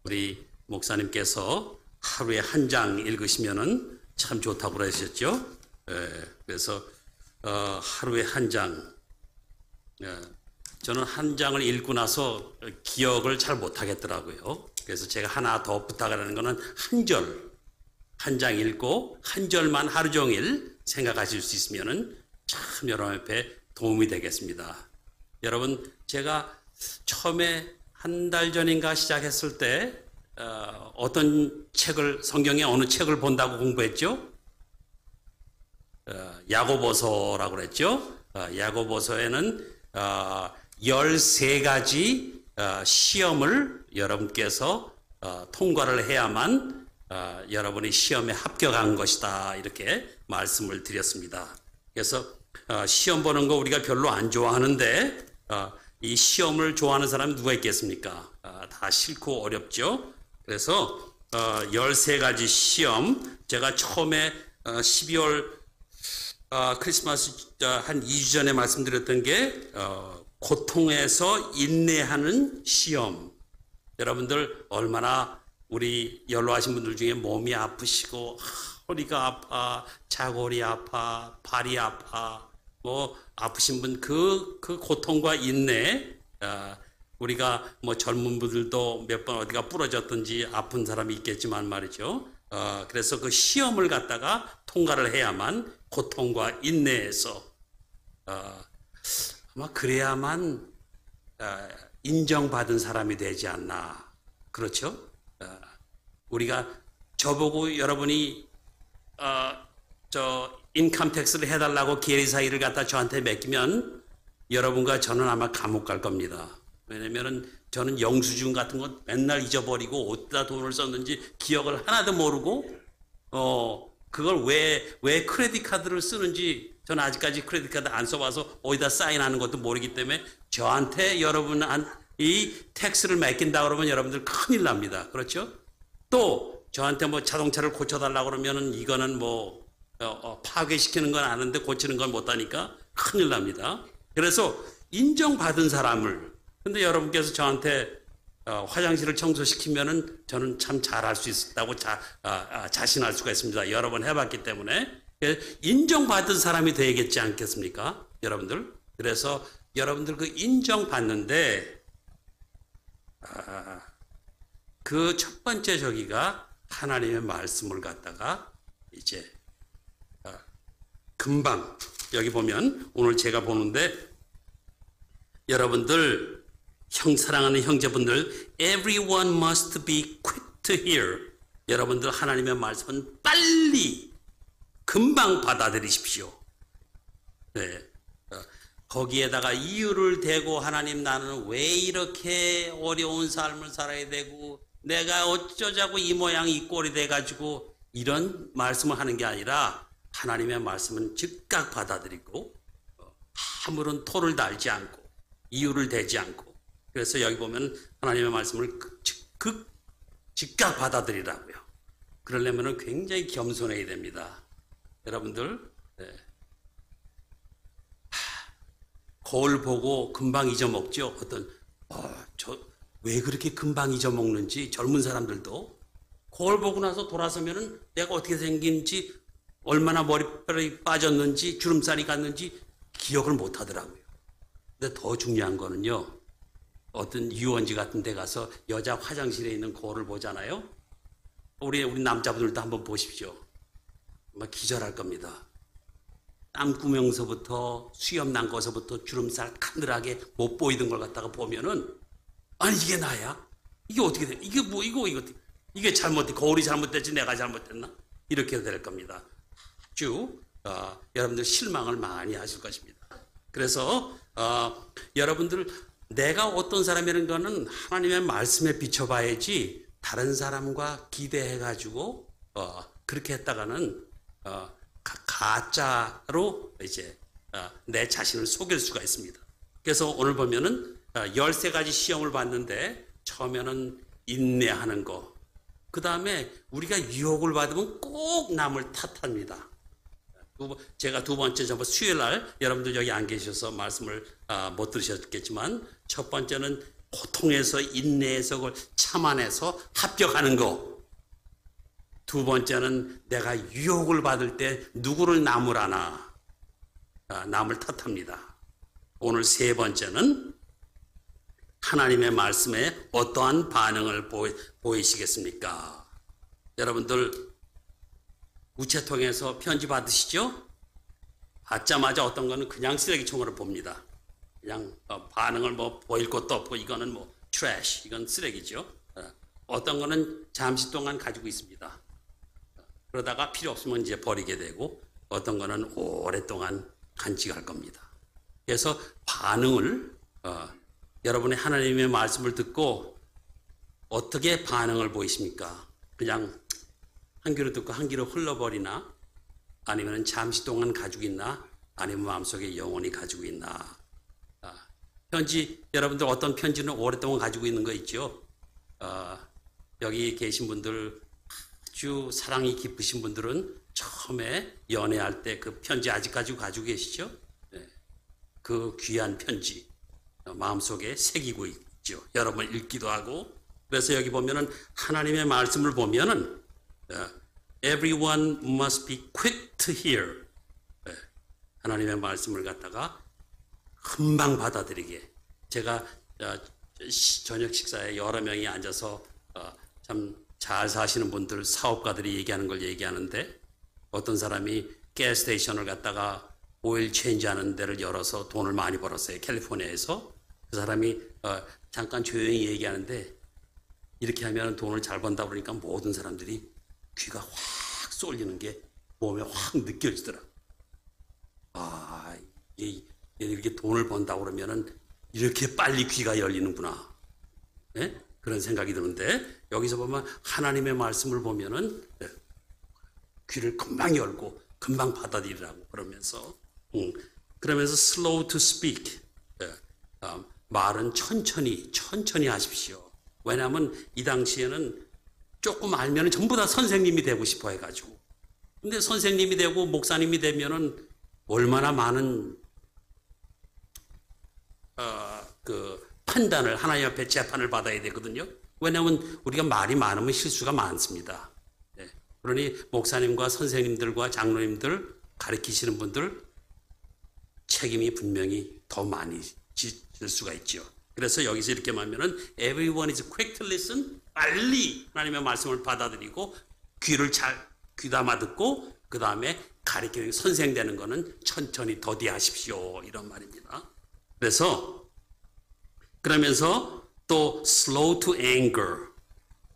우리 목사님께서 하루에 한 장 읽으시면은 참 좋다고 그러셨죠. 그래서 하루에 한 장. 저는 한 장을 읽고 나서 기억을 잘 못하겠더라고요. 그래서 제가 하나 더 부탁하는 거는 한 장 읽고 한 절만 하루 종일 생각하실 수 있으면은 참 여러분 앞에 도움이 되겠습니다. 여러분, 제가 처음에 한 달 전인가 시작했을 때 어떤 책을, 성경의 어느 책을 본다고 공부했죠? 야고보서라고 그랬죠? 야고보서에는 13가지 시험을 여러분께서 통과를 해야만 여러분이 시험에 합격한 것이다, 이렇게 말씀을 드렸습니다. 그래서 시험 보는 거 우리가 별로 안 좋아하는데 이 시험을 좋아하는 사람이 누가 있겠습니까? 다 싫고 어렵죠. 그래서 13가지 시험, 제가 처음에 12월 크리스마스 한 2주 전에 말씀드렸던 게 고통에서 인내하는 시험. 여러분들 얼마나 우리 연로하신 분들 중에 몸이 아프시고 허리가 아파, 자골이 아파, 발이 아파, 뭐 아프신 분 그 고통과 인내, 우리가 뭐 젊은 분들도 몇 번 어디가 부러졌든지 아픈 사람이 있겠지만 말이죠. 그래서 그 시험을 갖다가 통과를 해야만 고통과 인내에서 아마 그래야만 인정받은 사람이 되지 않나. 그렇죠? 우리가 저보고 여러분이 인컴 텍스를 해달라고 계리사 일을 갖다 저한테 맡기면 여러분과 저는 아마 감옥 갈 겁니다. 왜냐면은 저는 영수증 같은 거 맨날 잊어버리고 어디다 돈을 썼는지 기억을 하나도 모르고 그걸 왜 크레딧 카드를 쓰는지 저는 아직까지 크레딧 카드 안 써봐서 어디다 사인하는 것도 모르기 때문에 저한테 여러분 이 텍스를 맡긴다 그러면 여러분들 큰일 납니다. 그렇죠? 또 저한테 뭐 자동차를 고쳐달라고 그러면은 이거는 뭐 파괴시키는 건 아는데 고치는 건 못하니까 큰일 납니다. 그래서 인정받은 사람을, 근데 여러분께서 저한테 화장실을 청소시키면은 저는 참 잘할 수 있다고 자신할 수가 있습니다. 여러 번 해봤기 때문에. 인정받은 사람이 되겠지 않겠습니까? 여러분들. 그래서 여러분들 그 인정받는데 그 첫 번째 저기가 하나님의 말씀을 갖다가 이제 금방 여기 보면 오늘 제가 보는데 여러분들 사랑하는 형제분들, everyone must be quick to hear. 여러분들 하나님의 말씀은 빨리 금방 받아들이십시오. 네. 거기에다가 이유를 대고 하나님, 나는 왜 이렇게 어려운 삶을 살아야 되고 내가 어쩌자고 이 모양 이 꼴이 돼가지고 이런 말씀을 하는 게 아니라 하나님의 말씀은 즉각 받아들이고 아무런 토를 달지 않고 이유를 대지 않고, 그래서 여기 보면 하나님의 말씀을 즉각 받아들이라고요. 그러려면 굉장히 겸손해야 됩니다. 여러분들, 네. 거울 보고 금방 잊어먹죠. 왜 그렇게 금방 잊어먹는지 젊은 사람들도 거울 보고 나서 돌아서면은 내가 어떻게 생긴지, 얼마나 머리털이 빠졌는지, 주름살이 갔는지 기억을 못 하더라고요. 근데 더 중요한 거는요, 어떤 유원지 같은 데 가서 여자 화장실에 있는 거울을 보잖아요. 우리 남자분들도 한번 보십시오. 정말 기절할 겁니다. 땀구멍서부터 수염 난 거서부터 주름살 카늘하게 못 보이던 걸 갖다가 보면은, 아니 이게 나야? 이게 어떻게 돼? 이게 뭐 이게 잘못돼? 거울이 잘못됐지 내가 잘못됐나? 이렇게 될 겁니다. 아주 여러분들 실망을 많이 하실 것입니다. 그래서 여러분들, 내가 어떤 사람이라는 거는 하나님의 말씀에 비춰봐야지 다른 사람과 기대해가지고 그렇게 했다가는 가짜로 이제 내 자신을 속일 수가 있습니다. 그래서 오늘 보면은 13가지 시험을 봤는데 처음에는 인내하는 거, 그 다음에 우리가 유혹을 받으면 꼭 남을 탓합니다. 제가 두 번째 수요일 날 여러분들 여기 안 계셔서 말씀을 못 들으셨겠지만 첫 번째는 고통에서 인내해서 그걸 참아내서 합격하는 거. 두 번째는 내가 유혹을 받을 때 누구를 나무라나 남을 탓합니다. 오늘 세 번째는 하나님의 말씀에 어떠한 반응을 보이시겠습니까? 여러분들 우체통에서 편지 받으시죠? 받자마자 어떤 거는 그냥 쓰레기통으로 봅니다. 그냥 반응을 뭐 보일 것도 없고 이거는 뭐 트래쉬, 이건 쓰레기죠. 어떤 거는 잠시 동안 가지고 있습니다. 그러다가 필요 없으면 이제 버리게 되고 어떤 거는 오랫동안 간직할 겁니다. 그래서 반응을 여러분의 하나님의 말씀을 듣고 어떻게 반응을 보이십니까? 그냥 한 귀로 듣고 한 귀로 흘러버리나? 아니면 잠시 동안 가지고 있나? 아니면 마음속에 영원히 가지고 있나? 편지, 여러분들 어떤 편지는 오랫동안 가지고 있는 거 있죠? 여기 계신 분들, 아주 사랑이 깊으신 분들은 처음에 연애할 때 그 편지 아직까지 가지고 계시죠? 네. 그 귀한 편지, 마음속에 새기고 있죠. 여러 번 읽기도 하고. 그래서 여기 보면은 하나님의 말씀을 보면은 everyone must be quick to hear. 하나님의 말씀을 갖다가 금방 받아들이게. 제가 저녁 식사에 여러 명이 앉아서 참 잘 사시는 분들, 사업가들이 얘기하는 걸 얘기하는데 어떤 사람이 가스스테이션을 갖다가 오일 체인지하는 데를 열어서 돈을 많이 벌었어요. 캘리포니아에서. 그 사람이 잠깐 조용히 얘기하는데 이렇게 하면 돈을 잘 번다 그러니까 모든 사람들이 귀가 확 쏠리는 게 몸에 확 느껴지더라. 이렇게 돈을 번다고 그러면은 이렇게 빨리 귀가 열리는구나. 네? 그런 생각이 드는데 여기서 보면 하나님의 말씀을 보면은 귀를 금방 열고 금방 받아들이라고 그러면서 slow to speak. 말은 천천히 하십시오. 왜냐하면 이 당시에는 조금 알면 전부 다 선생님이 되고 싶어 해가지고. 근데 선생님이 되고 목사님이 되면은 얼마나 많은 그 판단을 하나님 앞에 재판을 받아야 되거든요. 왜냐하면 우리가 말이 많으면 실수가 많습니다. 네. 그러니 목사님과 선생님들과 장로님들 가르치시는 분들 책임이 분명히 더 많이 질 수가 있죠. 그래서 여기서 이렇게 말하면은 everyone is quick to listen. 빨리 하나님의 말씀을 받아들이고 귀를 잘 귀담아 듣고 그 다음에 가르치는 선생 되는 거는 천천히 더디하십시오. 이런 말입니다. 그러면서 또 slow to anger.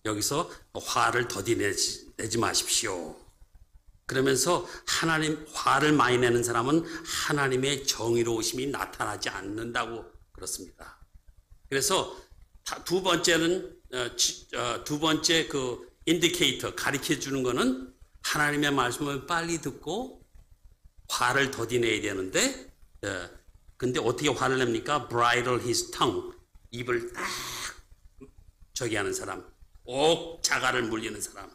여기서 화를 더디 내지 마십시오. 그러면서 화를 많이 내는 사람은 하나님의 정의로우심이 나타나지 않는다고 그렇습니다. 그래서 두 번째 그 인디케이터 가르쳐 주는 거는 하나님의 말씀을 빨리 듣고 화를 더디 내야 되는데 근데 어떻게 화를 냅니까? bridle his tongue. 입을 딱 저기 하는 사람. 꼭 자갈을 물리는 사람.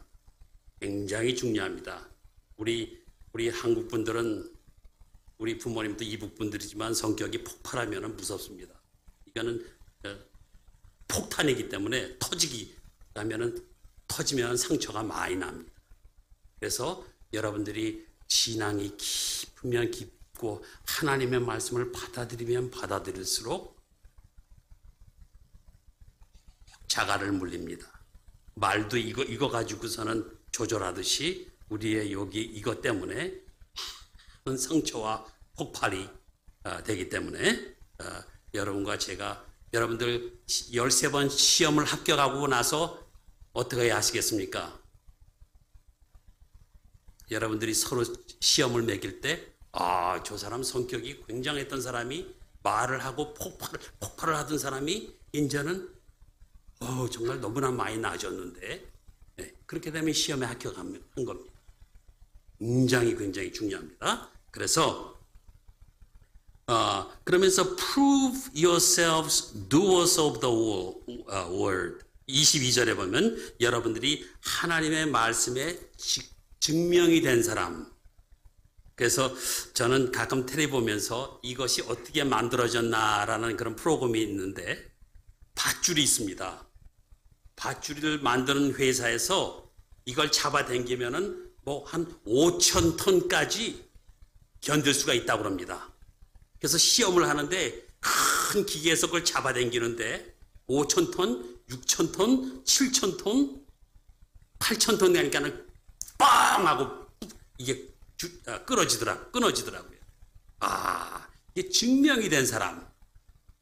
굉장히 중요합니다. 우리 한국 분들은 우리 부모님도 이북 분들이지만 성격이 폭발하면 무섭습니다. 이거는 폭탄이기 때문에 터지면 상처가 많이 납니다. 그래서 여러분들이 신앙이 깊으면 깊고 하나님의 말씀을 받아들이면 받아들일수록 자갈을 물립니다. 말도 이거 가지고서는 조절하듯이 우리의 여기 이것 때문에 큰 상처와 폭발이 되기 때문에 여러분과 제가 여러분들 13번 시험을 합격하고 나서 어떻게 해야 하시겠습니까? 여러분들이 서로 시험을 매길 때 저 사람 성격이 굉장했던 사람이 말을 하고 폭발을 하던 사람이 이제는 정말 너무나 많이 나아졌는데 네, 그렇게 되면 시험에 합격한 겁니다. 굉장히 중요합니다. 그래서 그러면서 prove yourselves doers of the word 22절에 보면 여러분들이 하나님의 말씀에 증명이 된 사람. 그래서 저는 가끔 텔레비 보면서 이것이 어떻게 만들어졌나라는 그런 프로그램이 있는데 밧줄이 있습니다. 밧줄을 만드는 회사에서 이걸 잡아당기면은 뭐 한 5천 톤까지 견딜 수가 있다고 합니다. 그래서 시험을 하는데 큰 기계에서 그걸 잡아당기는데 5천 톤, 6천 톤, 7천 톤, 8천 톤 되니까는 빵 하고 이게 끊어지더라고요. 이게 증명이 된 사람,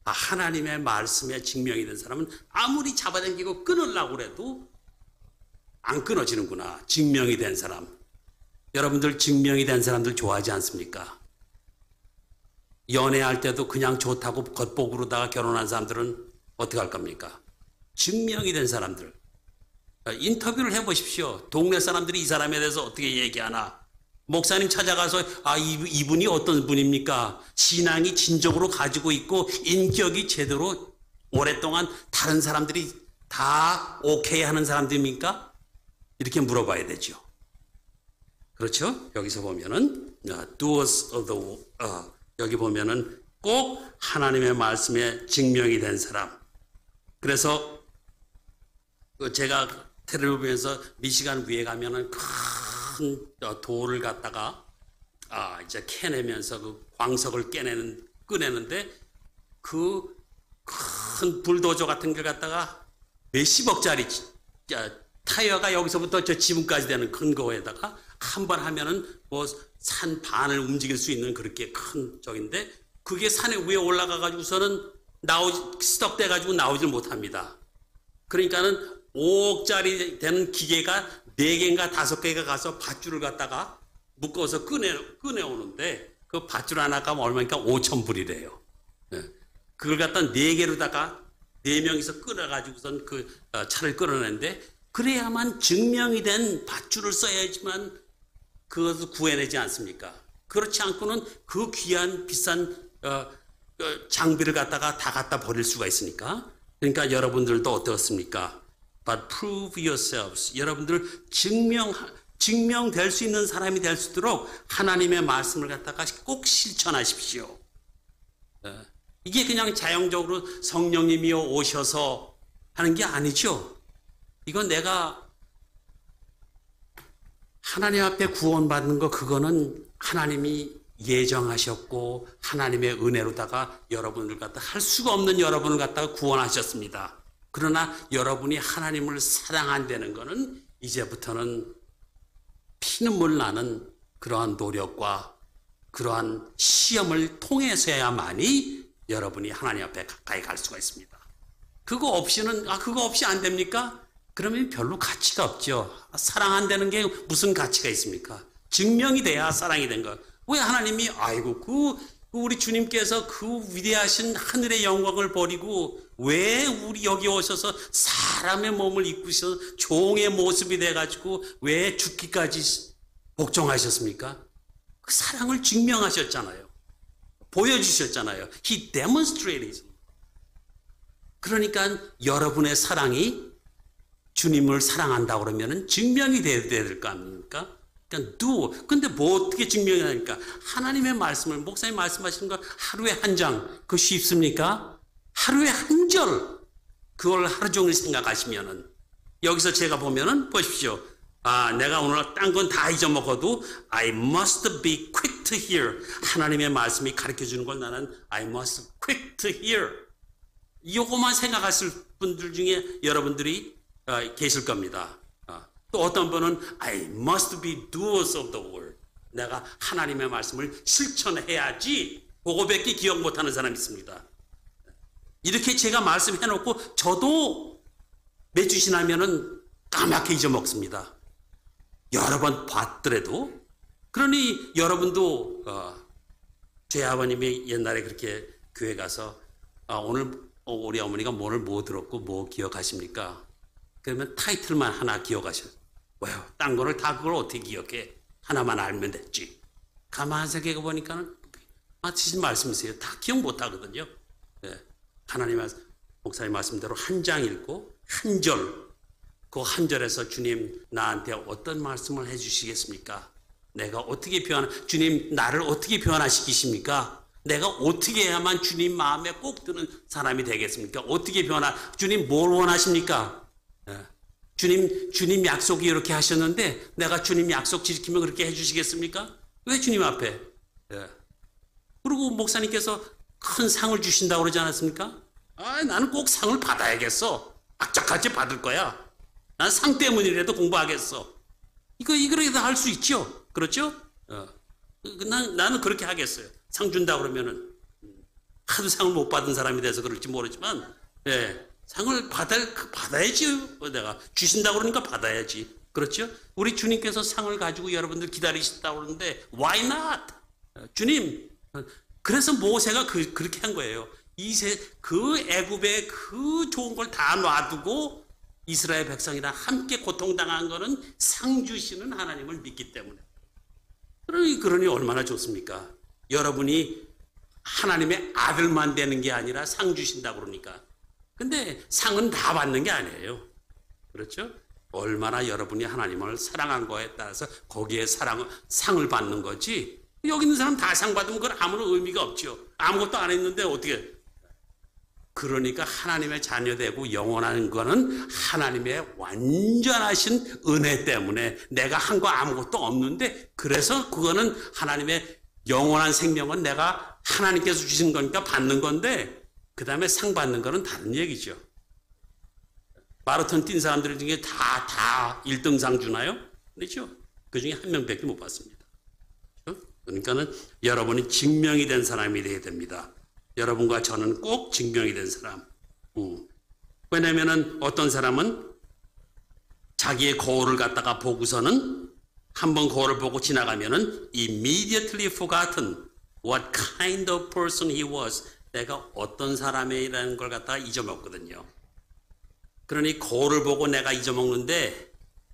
하나님의 말씀에 증명이 된 사람은 아무리 잡아당기고 끊으려고 해도 안 끊어지는구나. 증명이 된 사람. 여러분들 증명이 된 사람들 좋아하지 않습니까? 연애할 때도 그냥 좋다고 겉보기로다가 결혼한 사람들은 어떻게 할 겁니까? 증명이 된 사람들. 인터뷰를 해보십시오. 동네 사람들이 이 사람에 대해서 어떻게 얘기하나. 목사님 찾아가서 이분이 어떤 분입니까? 신앙이 진정으로 가지고 있고 인격이 제대로 오랫동안 다른 사람들이 다 오케이 하는 사람들입니까? 이렇게 물어봐야 되죠. 그렇죠? 여기서 보면은 doers of the 여기 보면은 꼭 하나님의 말씀에 증명이 된 사람. 그래서 제가 텔레비전에서 미시간 위에 가면은 큰 돌을 갖다가 이제 캐내면서 그 광석을 꺼내는데 그 큰 불도저 같은 걸 갖다가 몇십억짜리 타이어가 여기서부터 저 지붕까지 되는 큰 거에다가 한 번 하면은 뭐 산 반을 움직일 수 있는 그렇게 큰 적인데 그게 산에 위에 올라가 가지고서는 스톱돼 가지고 나오질 못합니다. 그러니까는 5억짜리 되는 기계가 4개인가 5개가 가서 밧줄을 갖다가 묶어서 꺼내오는데 그 밧줄 하나가 얼마니까 5,000불이래요. 그걸 갖다 4개로다가 4명이서 끊어가지고선 그 차를 끌어내는데 그래야만 증명이 된 밧줄을 써야지만 그것을 구해내지 않습니까? 그렇지 않고는 그 귀한 비싼 장비를 갖다가 다 갖다 버릴 수가 있으니까. 그러니까 여러분들도 어떻습니까? But prove yourselves. 여러분들 증명될 수 있는 사람이 될 수 있도록 하나님의 말씀을 갖다가 꼭 실천하십시오. 이게 그냥 자연적으로 성령님이 오셔서 하는 게 아니죠. 이건 내가 하나님 앞에 구원받는 거 그거는 하나님이 예정하셨고 하나님의 은혜로다가 여러분을 갖다 할 수가 없는 여러분을 갖다가 구원하셨습니다. 그러나 여러분이 하나님을 사랑한다는 것은 이제부터는 피눈물 나는 그러한 노력과 그러한 시험을 통해서야만이 여러분이 하나님 앞에 가까이 갈 수가 있습니다. 그거 없이 안 됩니까? 그러면 별로 가치가 없죠. 사랑한다는 게 무슨 가치가 있습니까? 증명이 돼야 사랑이 된 거. 왜 하나님이 우리 주님께서 그 위대하신 하늘의 영광을 버리고 왜 우리 여기 오셔서 사람의 몸을 입고서 종의 모습이 돼가지고 왜 죽기까지 복종하셨습니까? 그 사랑을 증명하셨잖아요. 보여주셨잖아요. He demonstrated. 그러니까 여러분의 사랑이 주님을 사랑한다 그러면은 증명이 돼야 될 거 아닙니까? 그러니까 do. 근데 뭐 어떻게 증명이 되니까? 하나님의 말씀을 목사님 말씀하시는 거 하루에 한 장 그거 쉽습니까? 하루에 한 절 그걸 하루 종일 생각하시면은 여기서 제가 보면은 보십시오. 내가 오늘 딴 건 다 잊어먹어도 I must be quick to hear. 하나님의 말씀이 가르쳐 주는 걸 나는 I must quick to hear. 이거만 생각하실 분들 중에 여러분들이 계실 겁니다. 또 어떤 분은 I must be doers of the word. 내가 하나님의 말씀을 실천해야지. 그거밖에 기억 못하는 사람이 있습니다. 이렇게 제가 말씀해놓고 저도 몇 주 지나면은 까맣게 잊어먹습니다. 여러 번 봤더라도. 그러니 여러분도 제 아버님이 옛날에 그렇게 교회 가서 오늘 우리 어머니가 오늘 뭐 들었고 뭐 기억하십니까? 그러면 타이틀만 하나 기억하셔. 왜요? 딴 거를 다 그걸 어떻게 기억해? 하나만 알면 됐지. 가만히 생각해 보니까는 맞으신 말씀이세요. 다 기억 못 하거든요. 네. 하나님 말씀, 목사님 말씀대로 한 장 읽고 한 절, 그 한 절에서 주님 나한테 어떤 말씀을 해주시겠습니까? 내가 어떻게 주님 나를 어떻게 변화시키십니까? 내가 어떻게 해야만 주님 마음에 꼭 드는 사람이 되겠습니까? 어떻게 주님 뭘 원하십니까? 주님 약속이 이렇게 하셨는데 내가 주님 약속 지키면 그렇게 해주시겠습니까? 왜 주님 앞에? 그리고 목사님께서 큰 상을 주신다고 그러지 않았습니까? 나는 꼭 상을 받아야겠어. 악착같이 받을 거야. 난 상 때문이라도 공부하겠어. 이거라도 할 수 있죠. 그렇죠? 나는 그렇게 하겠어요. 상 준다 그러면은 하도 상을 못 받은 사람이 돼서 그럴지 모르지만 상을 받아야지. 내가 주신다 그러니까 받아야지. 그렇죠? 우리 주님께서 상을 가지고 여러분들 기다리신다고 그러는데 why not? 주님, 그래서 모세가 그렇게 한 거예요. 그 애굽의 그 좋은 걸 다 놔두고 이스라엘 백성이랑 함께 고통당한 거는 상 주시는 하나님을 믿기 때문에. 그러니 얼마나 좋습니까? 여러분이 하나님의 아들만 되는 게 아니라 상 주신다고 그러니까. 근데 상은 다 받는 게 아니에요. 그렇죠? 얼마나 여러분이 하나님을 사랑한 거에 따라서 거기에 상을 받는 거지. 여기 있는 사람 다 상 받으면 그건 아무런 의미가 없죠. 아무것도 안 했는데 어떻게. 그러니까 하나님의 자녀되고 영원한 거는 하나님의 완전하신 은혜 때문에 내가 한 거 아무것도 없는데 그래서 그거는 하나님의 영원한 생명은 내가 하나님께서 주신 거니까 받는 건데 그 다음에 상 받는 거는 다른 얘기죠. 마라톤 뛴 사람들 중에 다 1등상 주나요? 그렇죠? 그 중에 한 명밖에 못 받습니다. 그러니까는 여러분이 증명이 된 사람이 되어야 됩니다. 여러분과 저는 꼭 증명이 된 사람. 왜냐면은 어떤 사람은 자기의 거울을 갖다가 보고서는 한번 거울을 보고 지나가면은 immediately forgotten what kind of person he was. 내가 어떤 사람이라는 걸 갖다가 잊어먹거든요. 그러니 거울을 보고 내가 잊어먹는데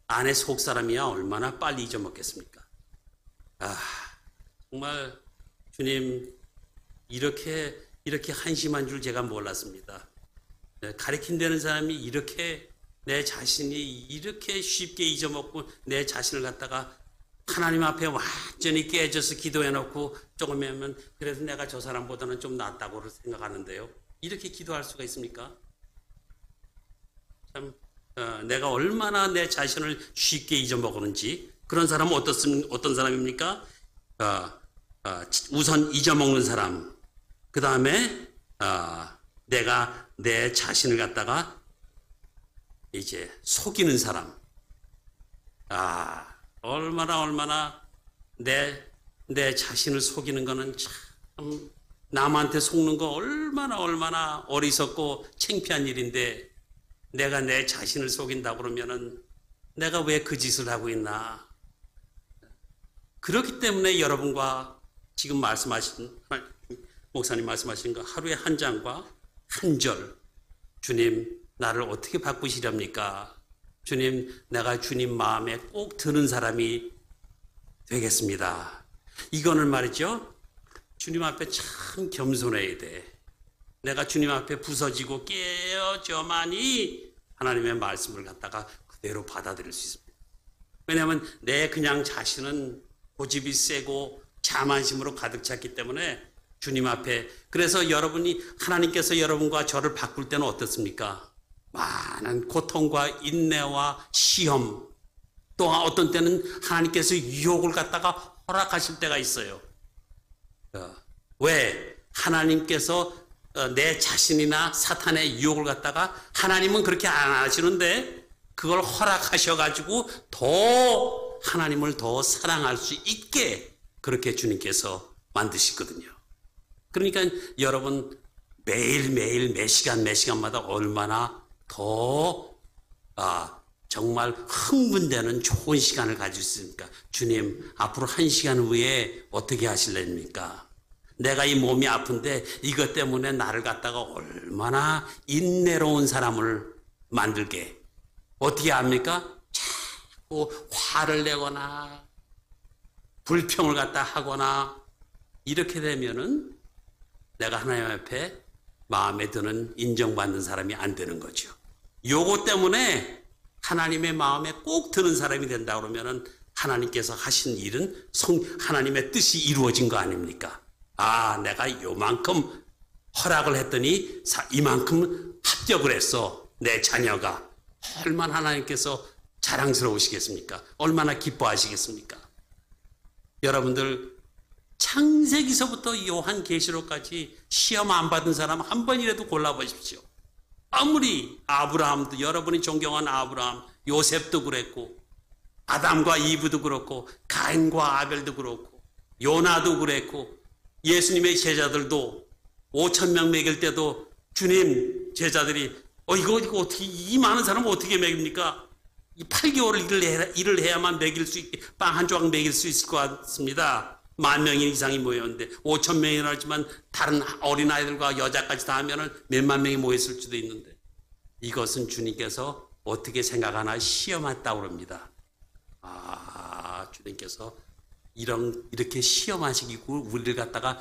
안에 속 사람이야 얼마나 빨리 잊어먹겠습니까? 정말 주님 이렇게 한심한 줄 제가 몰랐습니다. 가르친다는 사람이 이렇게 내 자신이 이렇게 쉽게 잊어먹고 내 자신을 갖다가 하나님 앞에 완전히 깨져서 기도해놓고 조금이면 그래도 내가 저 사람보다는 좀 낫다고 생각하는데요. 이렇게 기도할 수가 있습니까? 참 내가 얼마나 내 자신을 쉽게 잊어먹었는지. 그런 사람은 어떤 사람입니까? 우선 잊어먹는 사람. 그 다음에 내가 내 자신을 갖다가 이제 속이는 사람. 얼마나 내 자신을 속이는 거는 참 남한테 속는 거 얼마나 어리석고 창피한 일인데 내가 내 자신을 속인다고 그러면은 내가 왜 그 짓을 하고 있나. 그렇기 때문에 여러분과 지금 목사님 말씀하신 거 하루에 한 장과 한 절, 주님 나를 어떻게 바꾸시렵니까? 주님 내가 주님 마음에 꼭 드는 사람이 되겠습니다. 이거는 말이죠. 주님 앞에 참 겸손해야 돼. 내가 주님 앞에 부서지고 깨어져만이 하나님의 말씀을 갖다가 그대로 받아들일 수 있습니다. 왜냐하면 내 그냥 자신은 고집이 세고 자만심으로 가득 찼기 때문에 주님 앞에. 그래서 하나님께서 여러분과 저를 바꿀 때는 어떻습니까? 많은 고통과 인내와 시험, 또 어떤 때는 하나님께서 유혹을 갖다가 허락하실 때가 있어요. 왜? 하나님께서 내 자신이나 사탄의 유혹을 갖다가 하나님은 그렇게 안 하시는데 그걸 허락하셔가지고 더 하나님을 더 사랑할 수 있게 그렇게 주님께서 만드시거든요. 그러니까 여러분 매일매일 매 시간마다 얼마나 더 정말 흥분되는 좋은 시간을 가질 수 있습니까? 주님 앞으로 1시간 후에 어떻게 하실랍니까? 내가 이 몸이 아픈데 이것 때문에 나를 갖다가 얼마나 인내로운 사람을 만들게. 어떻게 합니까? 자꾸 화를 내거나 불평을 갖다 하거나 이렇게 되면은 내가 하나님 앞에 마음에 드는 인정받는 사람이 안 되는 거죠. 요거 때문에 하나님의 마음에 꼭 드는 사람이 된다 그러면은 하나님께서 하신 일은 하나님의 뜻이 이루어진 거 아닙니까? 아, 내가 요만큼 허락을 했더니 이만큼 합격을 했어. 내 자녀가. 얼마나 하나님께서 자랑스러우시겠습니까? 얼마나 기뻐하시겠습니까? 여러분들 창세기서부터 요한계시록까지 시험 안 받은 사람 한 번이라도 골라보십시오. 아무리 아브라함도, 여러분이 존경한 아브라함, 요셉도 그랬고, 아담과 이브도 그렇고, 가인과 아벨도 그렇고, 요나도 그랬고, 예수님의 제자들도 5,000명 먹일 때도 주님 제자들이 이거 어떻게, 이 많은 사람을 어떻게 먹입니까? 이 8개월 일을 해야만 먹일 수 있게, 빵 한 조각 먹일 수 있을 것 같습니다. 10,000명 이상이 모였는데 5,000명이나 하지만 다른 어린아이들과 여자까지 다 하면은 몇만 명이 모였을 수도 있는데, 이것은 주님께서 어떻게 생각하나 시험했다고 그럽니다. 아, 주님께서 이렇게 시험하시고 우리를 갖다가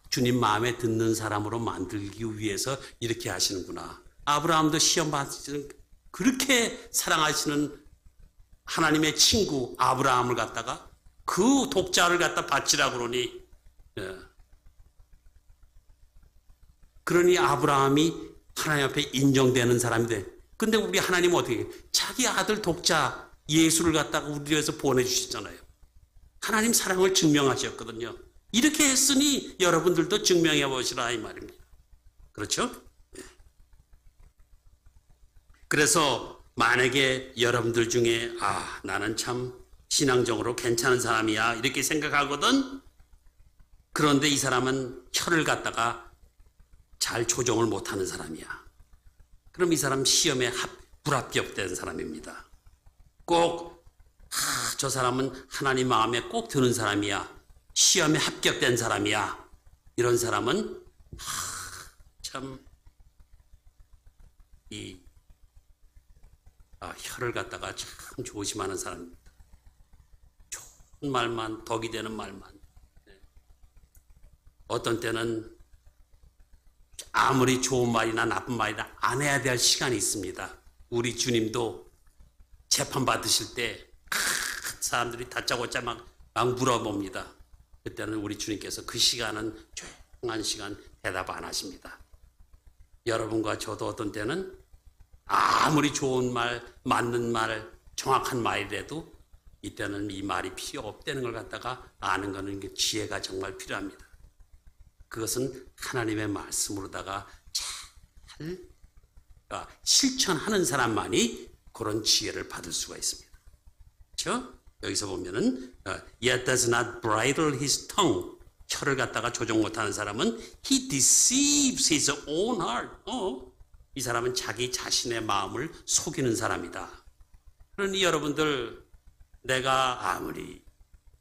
주님 마음에 듣는 사람으로 만들기 위해서 이렇게 하시는구나. 아브라함도 시험 받으시는, 그렇게 사랑하시는 하나님의 친구 아브라함을 갖다가 그 독자를 갖다 바치라 그러니, 그러니 아브라함이 하나님 앞에 인정되는 사람이 돼. 근데 우리 하나님은 어떻게 해요? 자기 아들 독자 예수를 갖다가 우리 위해서 보내주셨잖아요. 하나님 사랑을 증명하셨거든요. 이렇게 했으니 여러분들도 증명해 보시라 이 말입니다. 그렇죠? 그래서 만약에 여러분들 중에 나는 참 신앙적으로 괜찮은 사람이야 이렇게 생각하거든. 그런데 이 사람은 혀를 갖다가 잘 조정을 못하는 사람이야. 그럼 이 사람 시험에 불합격된 사람입니다. 꼭 저 사람은 하나님 마음에 꼭 드는 사람이야. 시험에 합격된 사람이야. 이런 사람은 참 혀를 갖다가 참 조심하는 사람입니다. 좋은 말만, 덕이 되는 말만. 어떤 때는 아무리 좋은 말이나 나쁜 말이나 안 해야 될 시간이 있습니다. 우리 주님도 재판 받으실 때 사람들이 다짜고짜 막 물어봅니다. 그때는 우리 주님께서 그 시간은 조용한 시간 대답 안 하십니다. 여러분과 저도 어떤 때는 아무리 좋은 말, 맞는 말, 정확한 말이라도 이때는 이 말이 필요 없다는 걸 갖다가 아는 거는 지혜가 정말 필요합니다. 그것은 하나님의 말씀으로다가 잘 실천하는 사람만이 그런 지혜를 받을 수가 있습니다. 그렇죠? 여기서 보면은 yet does not bridle his tongue. 혀를 갖다가 조정 못하는 사람은 he deceives his own heart. 이 사람은 자기 자신의 마음을 속이는 사람이다. 그러니 여러분들, 내가 아무리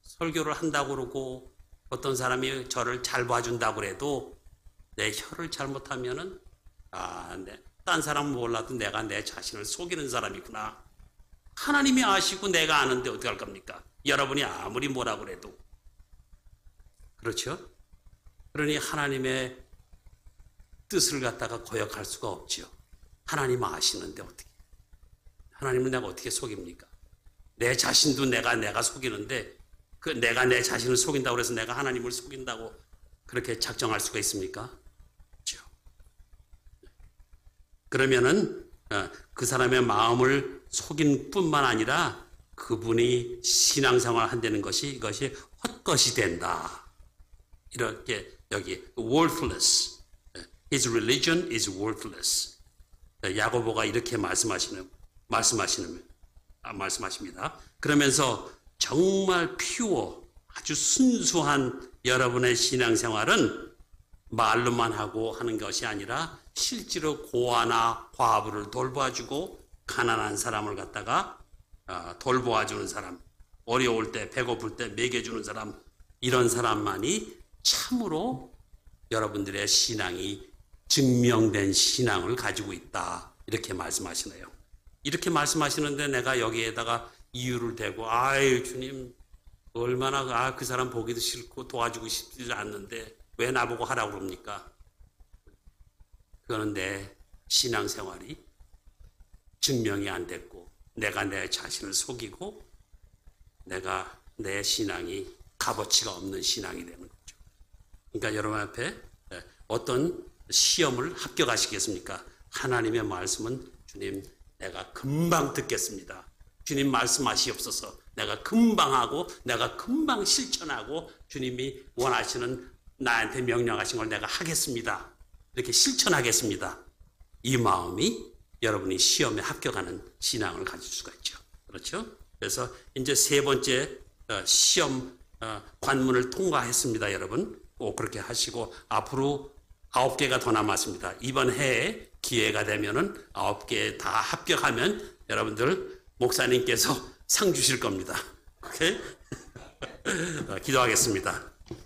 설교를 한다고 그러고 어떤 사람이 저를 잘 봐준다고 그래도 내 혀를 잘못하면은 딴 사람은 몰라도 내가 내 자신을 속이는 사람이구나. 하나님이 아시고 내가 아는데 어떻게 할 겁니까? 여러분이 아무리 뭐라 그래도. 그렇죠? 그러니 하나님의 뜻을 갖다가 거역할 수가 없죠. 하나님 아시는데 어떻게? 하나님은 내가 어떻게 속입니까? 내 자신도 내가 속이는데 내가 내 자신을 속인다고 해서 내가 하나님을 속인다고 그렇게 작정할 수가 있습니까? 그렇죠. 그러면은 그 사람의 마음을 속인 뿐만 아니라 그분이 신앙생활을 한다는 것이 이것이 헛것이 된다. 이렇게 여기 worthless. His religion is worthless. 야고보가 이렇게 말씀하십니다. 그러면서 정말 퓨어, 아주 순수한 여러분의 신앙생활은 말로만 하고 하는 것이 아니라 실제로 고아나 과부를 돌봐주고 가난한 사람을 갖다가 돌보아주는 사람, 어려울 때 배고플 때 먹여주는 사람, 이런 사람만이 참으로 여러분들의 신앙이 증명된 신앙을 가지고 있다. 이렇게 말씀하시네요. 이렇게 말씀하시는데 내가 여기에다가 이유를 대고 아유 주님 얼마나 그 사람 보기도 싫고 도와주고 싶지 않는데 왜 나보고 하라고 그럽니까? 그거는 내 신앙생활이 증명이 안 됐고 내가 내 자신을 속이고 내가 내 신앙이 값어치가 없는 신앙이 되는 거죠. 그러니까 여러분 앞에 어떤 시험을 합격하시겠습니까? 하나님의 말씀은 주님 내가 금방 듣겠습니다. 주님 말씀하시옵소서. 내가 금방 하고 내가 금방 실천하고 주님이 원하시는 나한테 명령하신 걸 내가 하겠습니다. 이렇게 실천하겠습니다. 이 마음이 여러분이 시험에 합격하는 신앙을 가질 수가 있죠. 그렇죠? 그래서 이제 세 번째 시험 관문을 통과했습니다. 여러분 꼭 그렇게 하시고 앞으로 9개가 더 남았습니다. 이번 해에 기회가 되면은 9개 다 합격하면 여러분들 목사님께서 상 주실 겁니다. 오케이? 기도하겠습니다.